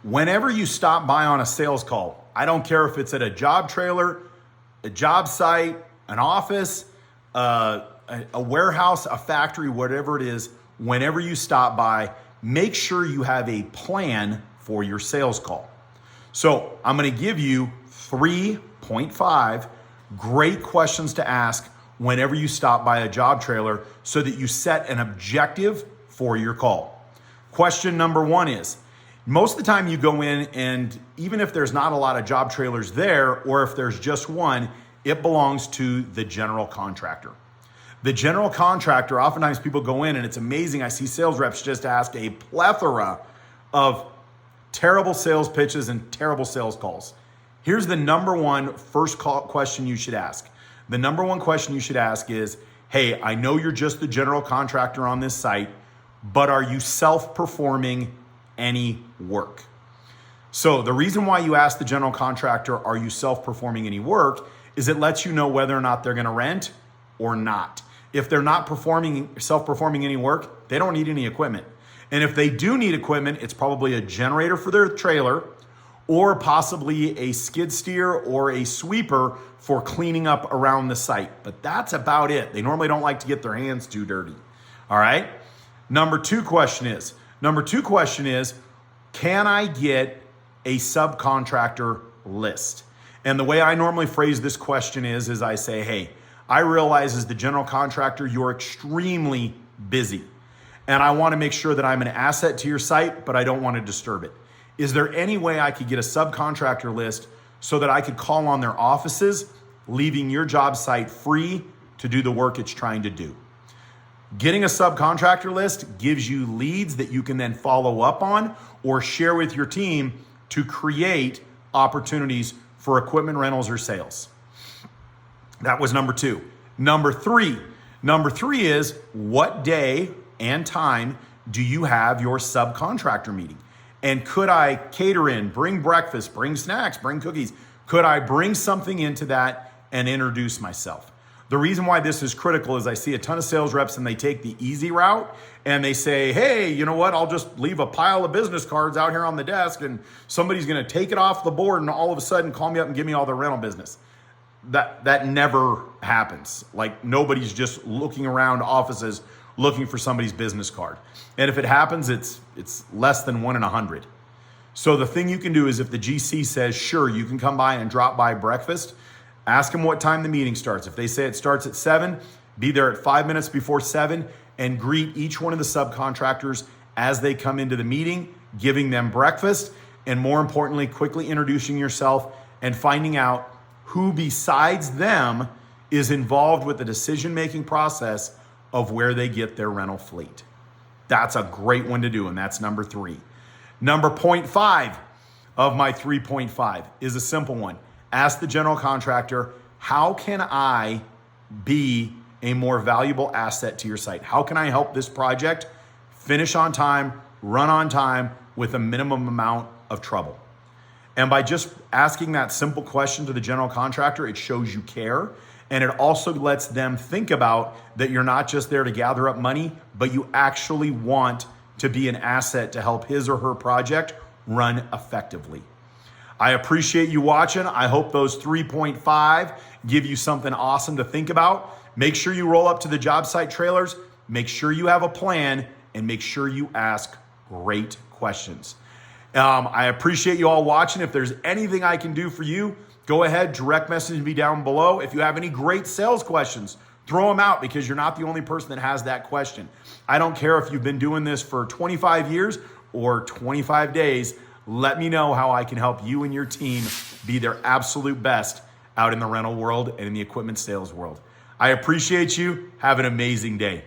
Whenever you stop by on a sales call, I don't care if it's at a job trailer, a job site, an office, a warehouse, a factory, whatever it is, whenever you stop by, make sure you have a plan for your sales call. So I'm going to give you 3.5 great questions to ask whenever you stop by a job trailer so that you set an objective for your call. Question number 1 is, most of the time you go in and even if there's not a lot of job trailers there, or if there's just one, it belongs to the general contractor. The general contractor, oftentimes people go in and it's amazing. I see sales reps just ask a plethora of terrible sales pitches and terrible sales calls. Here's the number one first question you should ask. The number one question you should ask is, hey, I know you're just the general contractor on this site, but are you self-performing any work? So the reason why you ask the general contractor, are you self-performing any work, is it lets you know whether or not they're gonna rent or not. If they're not self-performing any work, they don't need any equipment. And if they do need equipment, it's probably a generator for their trailer or possibly a skid steer or a sweeper for cleaning up around the site. But that's about it. They normally don't like to get their hands too dirty. All right? Number two question is, can I get a subcontractor list? And the way I normally phrase this question is I say, hey, I realize as the general contractor, you're extremely busy. And I want to make sure that I'm an asset to your site, but I don't want to disturb it. Is there any way I could get a subcontractor list so that I could call on their offices, leaving your job site free to do the work it's trying to do? Getting a subcontractor list gives you leads that you can then follow up on or share with your team to create opportunities for equipment rentals or sales. That was number 2. Number three is, what day and time do you have your subcontractor meeting? And could I cater in, bring breakfast, bring snacks, bring cookies? Could I bring something into that and introduce myself? The reason why this is critical is I see a ton of sales reps and they take the easy route and they say, hey, you know what? I'll just leave a pile of business cards out here on the desk and somebody's going to take it off the board and all of a sudden call me up and give me all their rental business. That never happens. Like, nobody's just looking around offices looking for somebody's business card. And if it happens, it's less than 1 in 100. So the thing you can do is if the GC says, sure, you can come by and drop by breakfast, ask them what time the meeting starts. If they say it starts at 7, be there at 5 minutes before 7 and greet each one of the subcontractors as they come into the meeting, giving them breakfast, and more importantly, quickly introducing yourself and finding out who besides them is involved with the decision-making process of where they get their rental fleet. That's a great one to do, and that's number 3. Number 0.5 of my 3.5 is a simple one. Ask the general contractor, how can I be a more valuable asset to your site? How can I help this project finish on time, run on time with a minimum amount of trouble? And by just asking that simple question to the general contractor, it shows you care. And it also lets them think about that you're not just there to gather up money, but you actually want to be an asset to help his or her project run effectively. I appreciate you watching. I hope those 3.5 give you something awesome to think about. Make sure you roll up to the job site trailers. Make sure you have a plan and make sure you ask great questions. I appreciate you all watching. If there's anything I can do for you, go ahead, direct message me down below. If you have any great sales questions, throw them out because you're not the only person that has that question. I don't care if you've been doing this for 25 years or 25 days. Let me know how I can help you and your team be their absolute best out in the rental world and in the equipment sales world. I appreciate you. Have an amazing day.